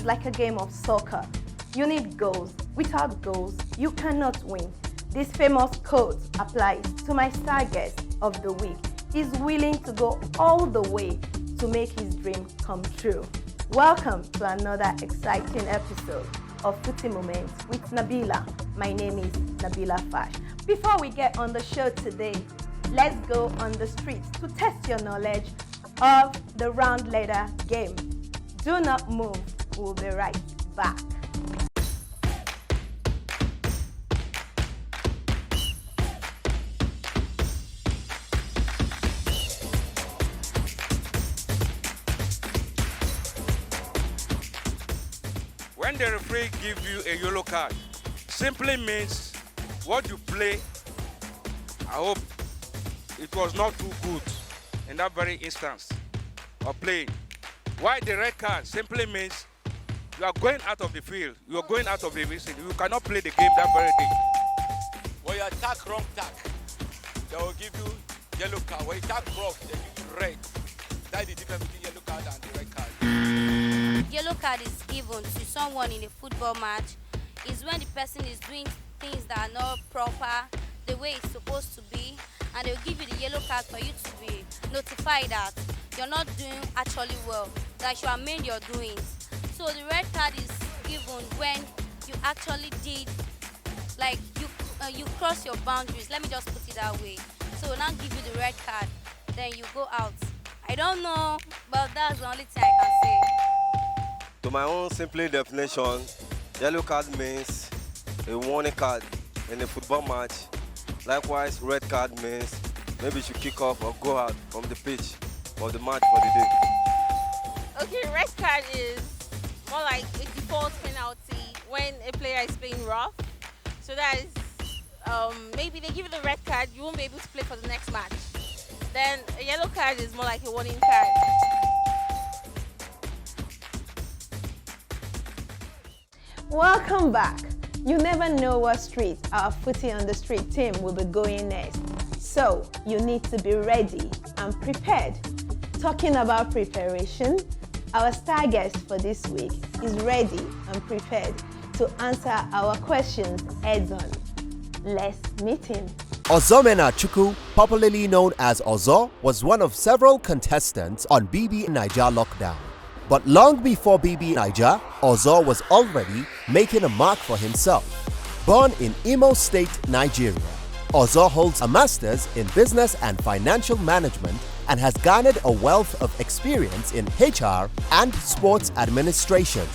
like a game of soccer. You need goals. Without goals, you cannot win. This famous quote applies to my star guest of the week. He's willing to go all the way to make his dream come true. Welcome to another exciting episode of Footie Moments with Nabila. My name is Nabila Fash. Before we get on the show today, let's go on the streets to test your knowledge of the round letter game. Do not move. We'll be right back. When the referee gives you a yellow card, simply means what you play, I hope it was not too good in that very instance of playing. Why the red card simply means you are going out of the field, you are going out of the vision, you cannot play the game that very day. When you attack wrong tack, they will give you yellow card. When you attack wrong, they give you red. That's the difference between yellow card and the red card. Yellow card is given to someone in a football match is when the person is doing things that are not proper the way it's supposed to be, and they'll give you the yellow card for you to be notified that you're not doing actually well, that you amend your doings. So the red card is given when you actually did, like you cross your boundaries, let me just put it that way. So we'll now give you the red card, then you go out. I don't know, but that's the only thing I can say. To my own simple definition, yellow card means a warning card in a football match. Likewise, red card means maybe you should kick off or go out from the pitch of the match for the day. Okay, red card is more like a default penalty when a player is playing rough. So that is, maybe they give you the red card, you won't be able to play for the next match. Then a yellow card is more like a warning card. Welcome back. You never know what street our Footie on the Street team will be going next. So you need to be ready and prepared. Talking about preparation, our star guest for this week is ready and prepared to answer our questions heads on. Let's meet him. Ozomena Chukwu, popularly known as Ozo, was one of several contestants on BB Naija Lockdown. But long before BB Naija, Ozo was already making a mark for himself. Born in Imo State, Nigeria, Ozo holds a master's in business and financial management and has garnered a wealth of experience in HR and sports administration.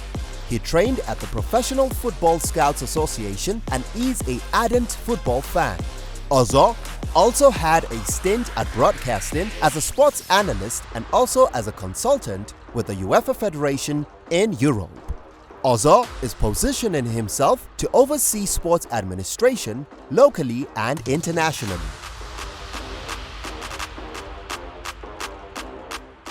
He trained at the Professional Football Scouts Association and is an ardent football fan. Ozo also had a stint at broadcasting as a sports analyst and also as a consultant with the UEFA Federation in Europe. Ozo is positioning himself to oversee sports administration locally and internationally.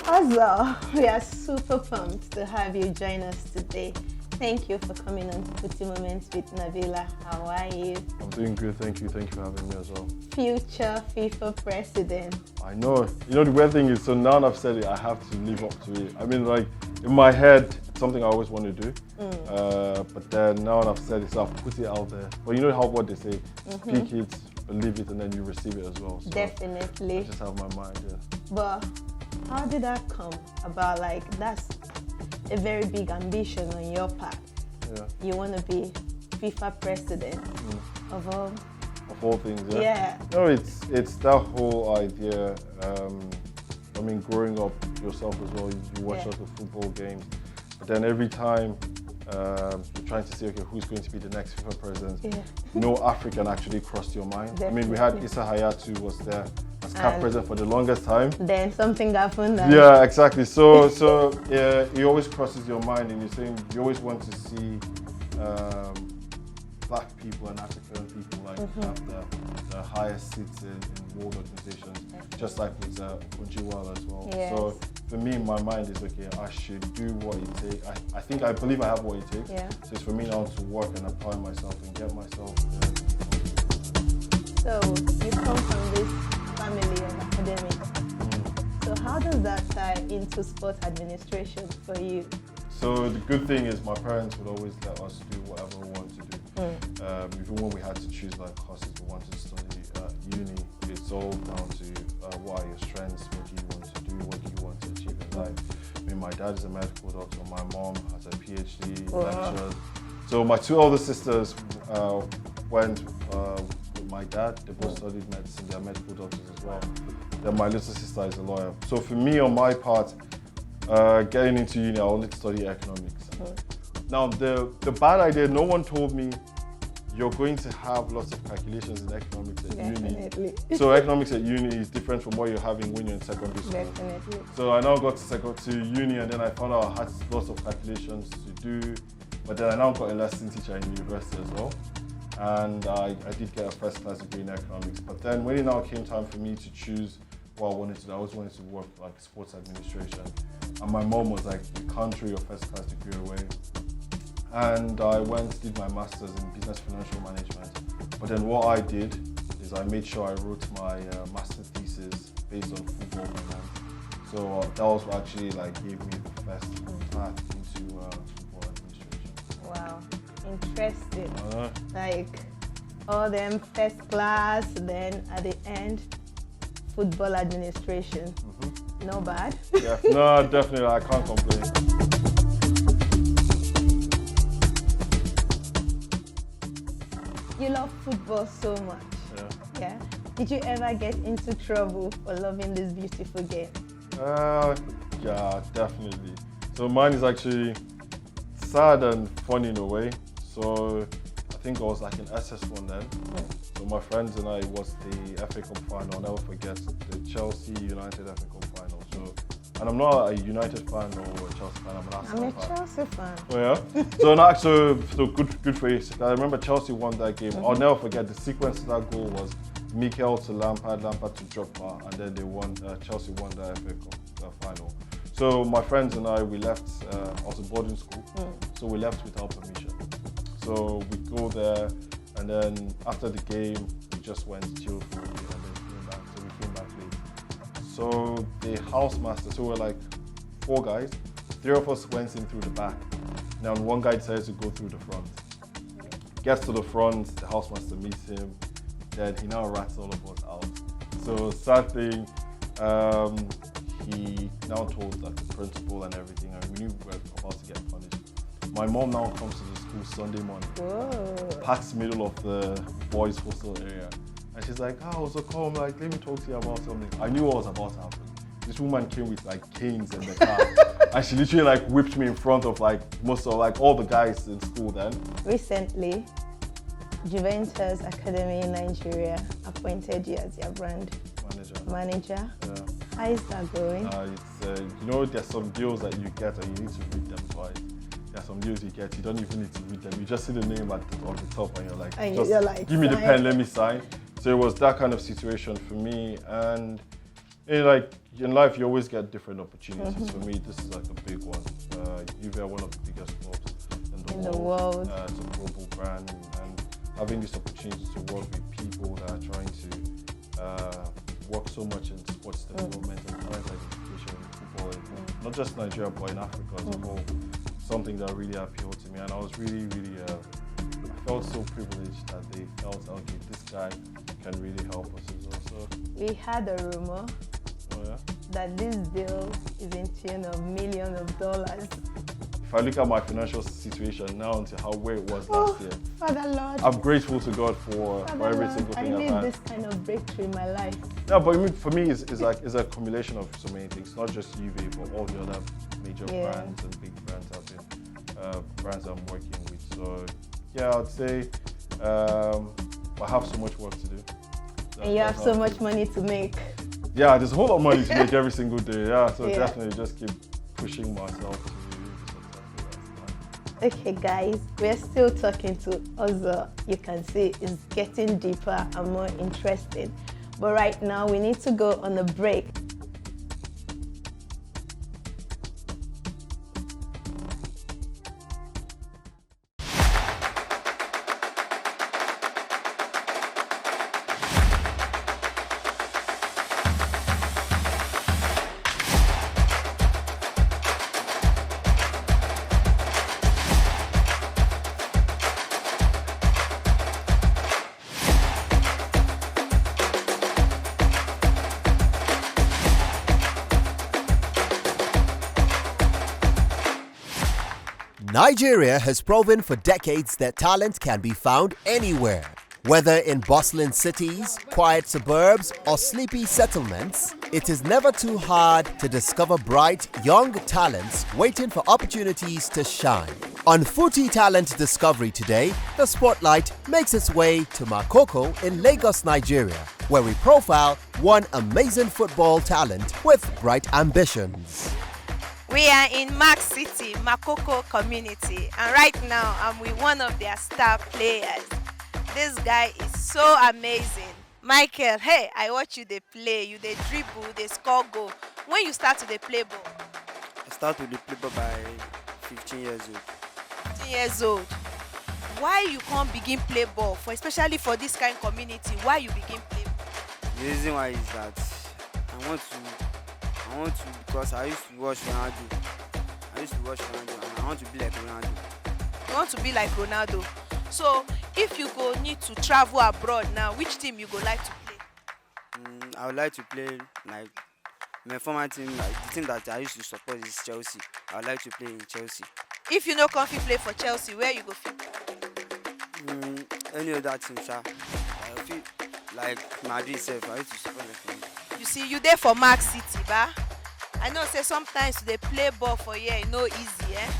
Ozo, we are super pumped to have you join us today. Thank you for coming on Footie Moments with Nabila. How are you? I'm doing good, thank you. Thank you for having me as well. Future FIFA president. I know. You know, the weird thing is, so now that I've said it, I have to live up to it. I mean, like, in my head, it's something I always want to do. But then now that I've said it, so I've put it out there. But you know how what they say, speak it, believe it, and then you receive it as well. So Definitely. I just have my mind, yeah. But how did that come about? Like, that's a very big ambition on your part. Yeah. You want to be FIFA president of all. Of all things, yeah. Yeah. No, it's that whole idea. I mean, growing up yourself as well, you watch lots of football games, but then every time you're trying to say, okay, who's going to be the next FIFA president? No African actually crossed your mind. Definitely. I mean, we had Issa Hayatou was there as CAF president for the longest time. Then something happened. Yeah, exactly. So it always crosses your mind, and you're saying you always want to see Black people and African people like have the highest seats in world organizations, just like with Ojiwala as well. Yes. So for me, my mind is okay. I should do what it takes. I believe I have what it takes. Yeah. So it's for me now to work and apply myself and get myself. So you come from this family of academics. So how does that tie into sports administration for you? So the good thing is my parents would always let us do whatever we want to do. Even when we had to choose like courses we wanted to study at uni, it's all down to what are your strengths, what do you want to do, what do you want to achieve in life. I mean, my dad is a medical doctor, my mom has a PhD, lecturer. So my two older sisters went with my dad. They both studied medicine, they're medical doctors as well. Then my little sister is a lawyer. So for me, on my part, getting into uni, I wanted to study economics. Now, the bad idea, no one told me you're going to have lots of calculations in economics at uni. So economics at uni is different from what you're having when you're in secondary school. Definitely. So I now got to uni, and then I found out I had lots of calculations to do. But then I now got a lesson teacher in university as well. And I did get a first class degree in economics. But then when it now came time for me to choose what I wanted to do, I always wanted to work like sports administration. And my mom was like, you can't throw your first class degree away. And I went, did my master's in business financial management. But then what I did is I made sure I wrote my master thesis based on football finance. So that was what actually like gave me the first path into football administration. Wow, interesting. Like all them first class, then at the end, football administration. No bad. Yeah, no, definitely, I can't complain. You love football so much. Yeah. Did you ever get into trouble for loving this beautiful game? Yeah, definitely. So mine is actually sad and funny in a way. So I think I was like in SS1 then. So my friends and I, it was the FA Cup final. I'll never forget the Chelsea United FA Cup final. So, and I'm not a United fan or a Chelsea fan. I'm an Arsenal fan. I'm a Chelsea fan. Oh yeah. So no, so good for you. I remember Chelsea won that game. I'll never forget the sequence of that goal was Mikel to Lampard, Lampard to Drogba, and then they won. Chelsea won the FA Cup final. So my friends and I, we left. I was in boarding school, so we left without permission. So we go there, and then after the game, we just went chilled for a bit, and then came back. So we came back late. So the housemaster, so we're like 4 guys. 3 of us went in through the back. Now one guy decided to go through the front. Gets to the front, the housemaster meets him. Then he now rats all of us out. So sad thing, he now told like the principal and everything, and we knew we were about to get punished. My mom now comes to the school Sunday morning, parks middle of the boys' hostel area, and she's like, "Oh, so come, like, let me talk to you about something." I knew what was about to happen. This woman came with like canes in the car, and she literally like whipped me in front of like most of like all the guys in school then. Recently, Juventus Academy in Nigeria appointed you as their brand manager. Yeah. How is that going? It's you know, there's some deals that you get and you need to read them twice. There's some deals you get, you don't even need to read them. You just see the name on the top and you're like, give me the pen, let me sign. So it was that kind of situation for me. And like in life, you always get different opportunities. For me, this is like a big one. Juve are one of the biggest clubs in the world. It's a global brand, and having this opportunity to work with people that are trying to work so much in sports development and talent identification in football, not just Nigeria but in Africa as a whole, something that really appealed to me. And I was really, I felt so privileged that they felt, okay, this guy can really help us as well. So we had a rumor that this deal is in tune of millions of dollars. If I look at my financial situation now to where it was last year, Father Lord, I'm grateful to God for every single thing I've had. I need this kind of breakthrough in my life. No, but for me, it's a accumulation of so many things. Not just UV, but all the other major brands and big brands brands I'm working with. So yeah, I'd say I have so much work to do. And you have so much money to make. Yeah, there's a whole lot of money to make every single day. Yeah, so definitely just keep pushing myself to be successful. Okay guys, we're still talking to Ozo. You can see it's getting deeper and more interesting. But right now we need to go on a break. Nigeria has proven for decades that talent can be found anywhere. Whether in bustling cities, quiet suburbs, or sleepy settlements, it is never too hard to discover bright, young talents waiting for opportunities to shine. On Footie Talent Discovery today, the spotlight makes its way to Makoko in Lagos, Nigeria, where we profile one amazing football talent with bright ambitions. We are in Mark City, Makoko community, and right now I'm with one of their star players. This guy is so amazing. Michael, hey, I watch you they play, you they dribble, they score goal. When you start to they play ball? I started to play ball by 15 years old. 15 years old. Why you can't begin play ball, for especially for this kind of community? Why you begin play ball? The reason why is that I want to because I used to watch Ronaldo. And I want to be like Ronaldo. You want to be like Ronaldo. So if you go need to travel abroad now, which team you go like to play? I would like to play like my former team, like the team that I used to support is Chelsea. I would like to play in Chelsea. If you no comfy play for Chelsea, where you go fit? Any other team, sha. I feel like Madrid itself. I used to support them. You see, you there for Mark City, ba? I know say sometimes they play ball for here, you know easy, eh?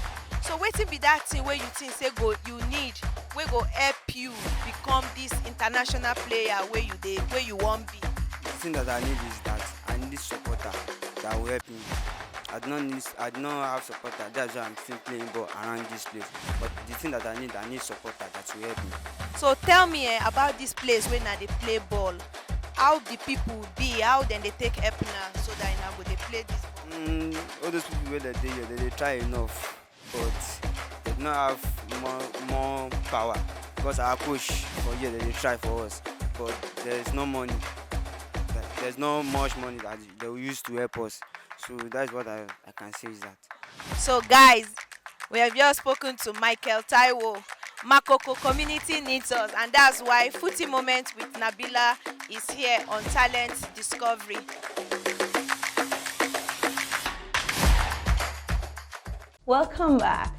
So wetin be that thing where you think say go you need, we go help you become this international player where you want be? The thing that I need is that I need supporter that will help me. I do not have supporter. That's why I'm still playing ball around this place. But the thing that I need supporter that will help me. So tell me about this place when they play ball. How the people be? How then they take help now so that now go they play this ball? All those people where they try enough, but they do not have more power. Because our coach for here they try for us, but there is no money. There's not much money that they will use to help us. So that's what I can say is that. So guys, we have just spoken to Michael Taiwo. Makoko community needs us, and that's why Footie Moments with Nabila is here on Talent Discovery. Welcome back.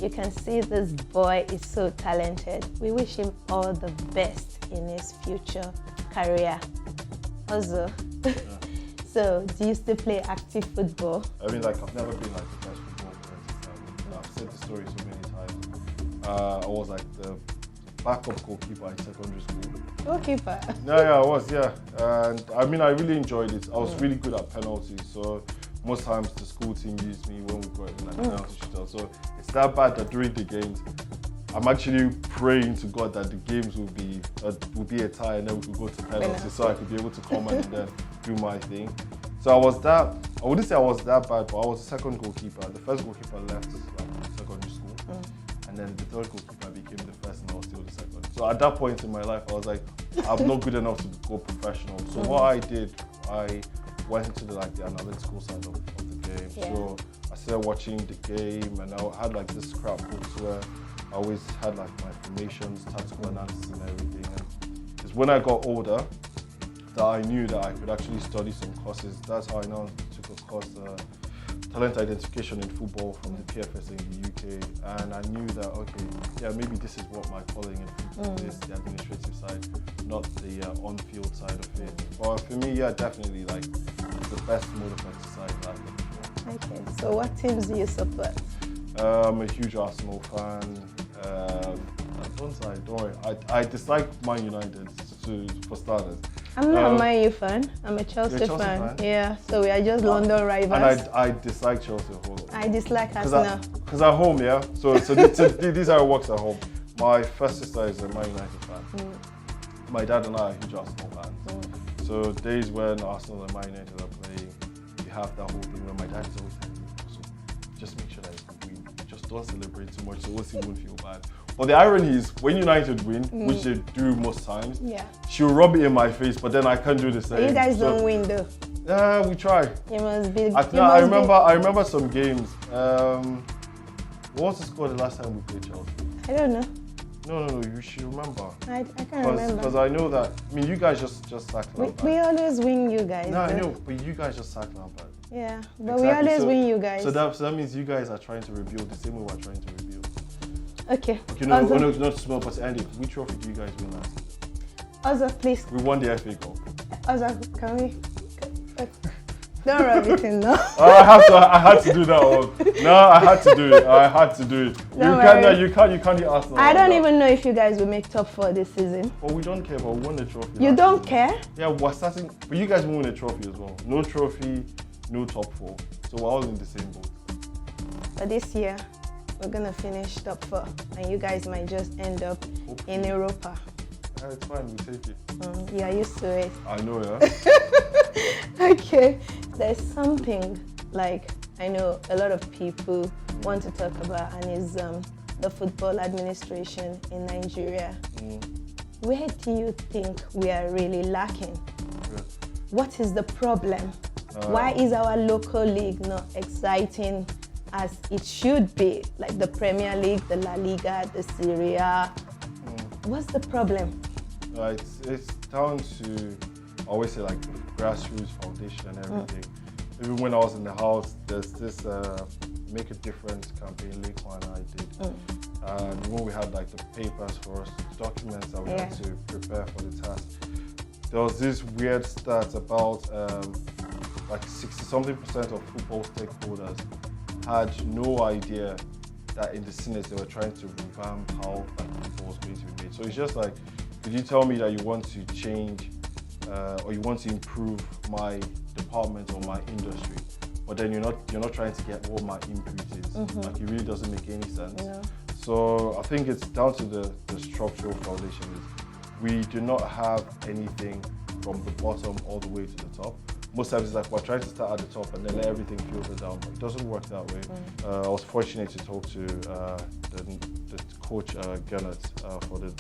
You can see this boy is so talented. We wish him all the best in his future career. Also, so do you still play active football? I mean, like, I've never been like the best football player. I've said the story so many times. I was like the backup goalkeeper in secondary school. Goalkeeper? Yeah, I was, yeah. And I mean, I really enjoyed it. I was really good at penalties, so most times the school team used me when we got in like penalty shootout. So it's that bad that during the games, I'm actually praying to God that the games will be a tie and then we could go to penalties so I could be able to come and then do my thing. So I wouldn't say I was that bad, but I was the second goalkeeper. The first goalkeeper left secondary school, and then the third goalkeeper became the first and I was still the second. So at that point in my life, I was like, I'm not good enough to go professional. So what I did, I went into the analytical side of the game. Yeah. So I started watching the game and I had like this scrapbooks where I always had like my formations, tactical analysis and everything. And it's when I got older that I knew that I could actually study some courses. That's how I now took a course, talent identification in football from the PFS in the UK. And I knew that, okay, yeah, maybe this is what my calling in football is, the administrative side, not the on-field side of it. But for me, yeah, definitely like the best mode of exercise I've ever done. Okay, so what teams do you support? I'm a huge Arsenal fan. Don't worry. I dislike Man United for starters. I'm not a Man U fan. I'm a Chelsea fan. Yeah, so we are just London rivals. And I dislike Chelsea a whole lot. I dislike Arsenal. Because at home, yeah. So this is how it works at home. My first sister is a Man United fan. My dad and I are huge Arsenal fans. So days when Arsenal and Man United are playing, you have that whole thing where my dad is always telling me, so just make sure that you win. Just don't celebrate too much so Osi won't feel bad. But the irony is, when United win, which they do most times, she'll rub it in my face, but then I can't do the same. You guys don't win though. Yeah, we try. You must be. I remember some games. What was the score the last time we played Chelsea? I don't know. No, you should remember. I can't remember. Because I know that, I mean, you guys just sacked Lampard. We always win you guys. No, I know, but you guys just sacked Lampard. Yeah, but we always win you guys. So that means you guys are trying to rebuild the same way we're trying to rebuild. Okay. No, not small, but Andy, which trophy do you guys win last season? Also, please. We won the FA Cup. Also, can we? Don't rub it in now. I had to do that one. No, I had to do it. You can't hit Arsenal. I don't even know if you guys will make top 4 this season. Well, we don't care, but we won the trophy. You don't care? Yeah, we're starting, but you guys won a trophy as well. No trophy, no top 4. So we're all in the same boat. But this year, we're gonna finish top 4, and you guys might just end up in Europa. Yeah, it's fine, we take it. You are used to it. I know, yeah. Okay, there's something like I know a lot of people want to talk about, and is the football administration in Nigeria. Where do you think we are really lacking? Yeah. What is the problem? Why is our local league not exciting as it should be? Like the Premier League, the La Liga, the Serie A. What's the problem? It's down to, I always say, like the grassroots foundation and everything. Even when I was in the house, there's this Make a Difference campaign Lekwan and I did. And when we had like the papers for us, documents that we had to prepare for the task, there was this weird stat about like 60-something% of football stakeholders had no idea that in the Senate they were trying to revamp how football was going to be made. So it's just like, could you tell me that you want to change or you want to improve my department or my industry, but then you're not trying to get what my input is. Like, it really doesn't make any sense. Yeah. So I think it's down to the structural foundation. We do not have anything from the bottom all the way to the top. Most times it's like we're trying to start at the top and then let everything filter down, but it doesn't work that way. I was fortunate to talk to the coach Gannett for the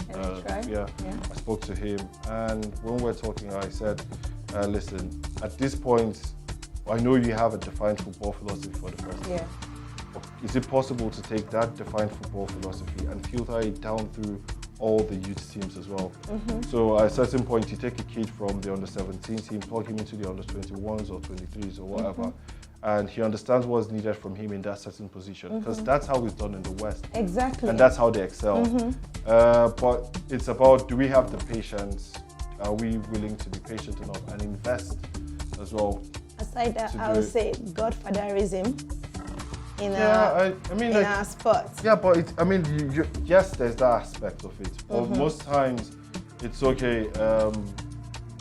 I spoke to him, and when we were talking, I said, listen, at this point, I know you have a defined football philosophy for the first time. Is it possible to take that defined football philosophy and filter it down through all the youth teams as well? So at a certain point, you take a kid from the under-17 team, plug him into the under-21s or 23s or whatever, and he understands what's needed from him in that certain position, because that's how it's done in the West. Exactly. And that's how they excel. But it's about, do we have the patience? Are we willing to be patient enough and invest as well? Aside that, I would say godfatherism in in our sport. Yeah, but yes, there's that aspect of it. But most times, it's okay.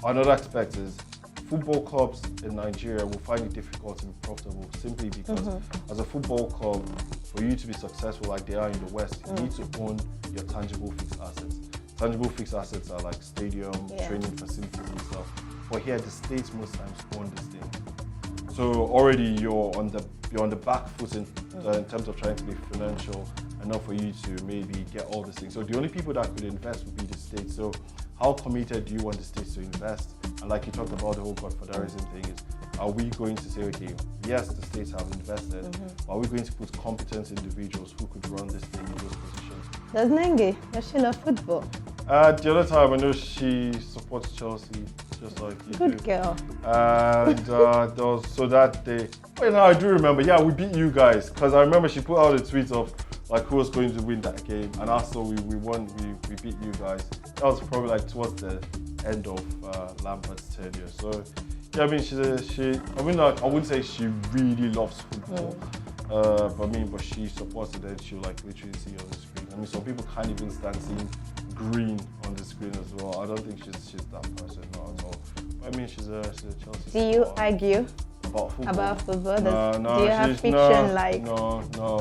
Another aspect is football clubs in Nigeria will find it difficult and profitable simply because as a football club, for you to be successful like they are in the West, you need to own your tangible fixed assets. Tangible fixed assets are like stadium, training facilities and stuff. But here, the states most times own this thing. So already you're on the back foot in terms of trying to be financial enough for you to maybe get all these things. So the only people that could invest would be the states. So how committed do you want the states to invest? And like you talked about, the whole godfatherism thing is, are we going to say, okay, yes, the states have invested, but are we going to put competent individuals who could run this thing in those positions? Does Nenge, does she love football? The other time, I know she supports Chelsea, just like you Good do. girl. And there was, so that day, well, no, I do remember, yeah, we beat you guys, because I remember she put out a tweet of like who was going to win that game, and also we won, we beat you guys. That was probably like towards the end of Lambert's tenure. So yeah, I mean, like, I wouldn't say she really loves football, but she supports it, and she'll like literally see on the screen. I mean, some people can't even stand seeing green on the screen as well. I don't think she's that person, not at all. But I mean, she's a Chelsea. Do you argue about football? About football? No, do you have fiction like? No,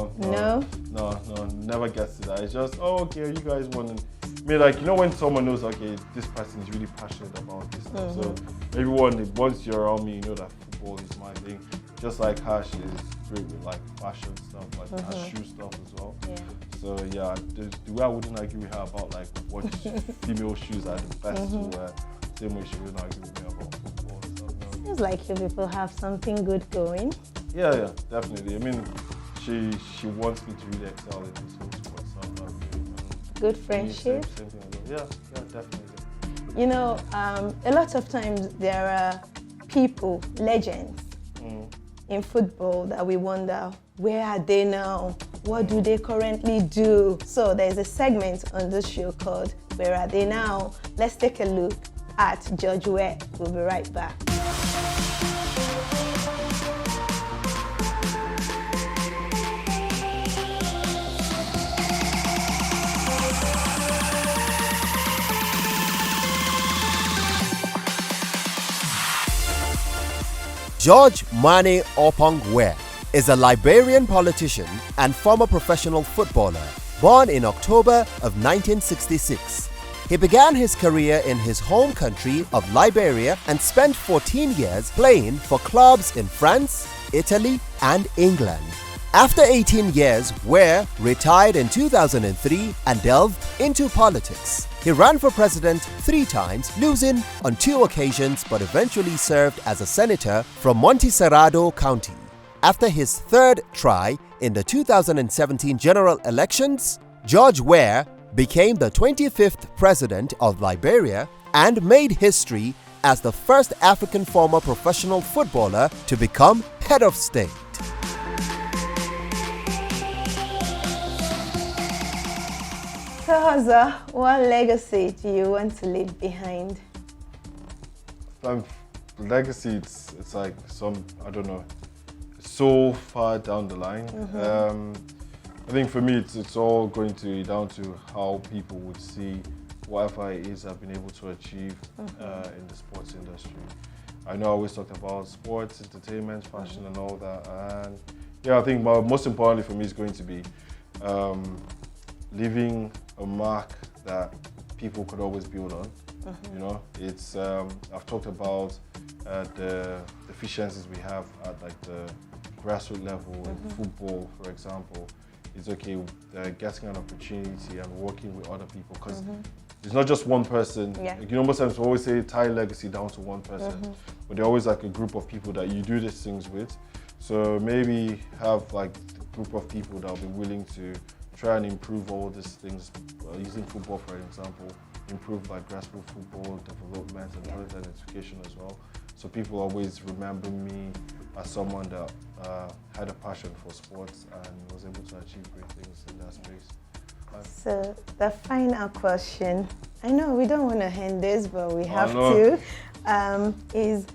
never gets to that. It's just, oh, okay, you guys want to. I mean, like, you know, when someone knows, okay, this person is really passionate about this stuff. So everyone, once you're around me, you know that football is my thing. Just like her, she's great with like fashion stuff, like her shoe stuff as well. Yeah. So yeah, the way I wouldn't argue with her about like what female shoes are the best to wear, same way she wouldn't argue with me about football and stuff. No. Seems like you people have something good going. Yeah, definitely. I mean, she wants me to really excel in this whole sport stuff. Good friendship. Same thing as well. Yeah, definitely. You know, a lot of times there are people, legends, in football that we wonder, where are they now? What do they currently do? So there's a segment on this show called Where Are They Now? Let's take a look at George Weah. We'll be right back. George Mane Opong Weah is a Liberian politician and former professional footballer, born in October of 1966. He began his career in his home country of Liberia and spent 14 years playing for clubs in France, Italy, and England. After 18 years, Weah retired in 2003 and delved into politics. He ran for president 3 times, losing on 2 occasions, but eventually served as a senator from Montserrado County. After his 3rd try in the 2017 general elections, George Weah became the 25th president of Liberia and made history as the first African former professional footballer to become head of state. So, Ozo, what legacy do you want to leave behind? Legacy, it's like I don't know, so far down the line. I think for me, it's all going to be down to how people would see whatever it is I've been able to achieve in the sports industry. I know I always talked about sports, entertainment, fashion and all that. And yeah, I think most importantly for me is going to be leaving a mark that people could always build on. You know, it's I've talked about the deficiencies we have at like the grassroots level in football, for example. It's okay getting an opportunity and working with other people, because it's not just one person. Like, you know, most times we always say tie legacy down to one person, but they're always like a group of people that you do these things with. So maybe have like a group of people that will be willing to try and improve all these things, using football for example, improve like grassroots football development and talent identification as well. So people always remember me as someone that had a passion for sports and was able to achieve great things in that space. So the final question, I know we don't want to end this, but we have to, is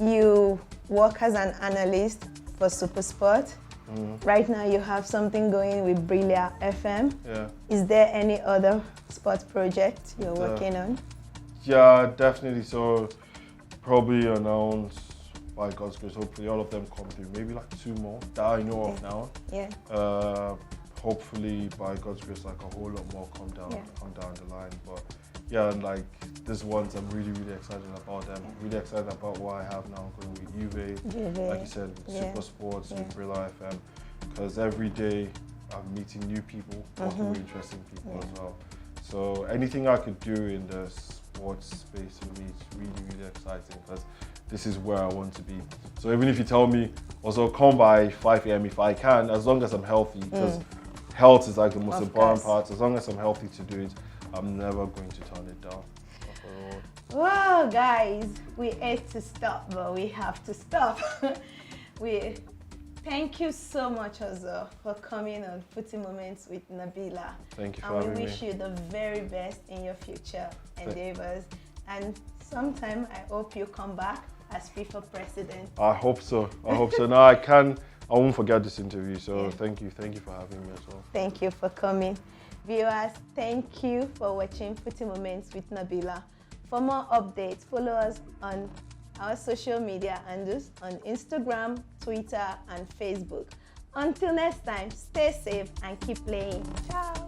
you work as an analyst for Supersport. Right now you have something going with Brillia FM. Is there any other sports project you're working on? Yeah, definitely. So probably announce, by God's grace, hopefully all of them come through. Maybe like 2 more that I know of now. Hopefully by God's grace, like a whole lot more come down the line. But yeah, and like these ones, I'm really excited about them. Really excited about what I have now going with Juve, like you said, with Super Sports, with Brillia FM, because every day I'm meeting new people, working with interesting people as well. So anything I could do in the sports space for me is really exciting, because this is where I want to be. So even if you tell me, also come by 5 a.m. if I can, as long as I'm healthy, because health is like the most important part. As long as I'm healthy to do it, I'm never going to turn it down. Wow, guys, we hate to stop, but we have to stop. Thank you so much, Ozo, for coming on Footie Moments with Nabila. Thank you for having me. And we wish you the very best in your future endeavors. And sometime I hope you come back as FIFA president. I hope so. No, I won't forget this interview. So thank you for having me as well. Thank you for coming. Viewers, thank you for watching Footie Moments with Nabila. For more updates, follow us on our social media handles on Instagram, Twitter, and Facebook. Until next time, stay safe and keep playing. Ciao.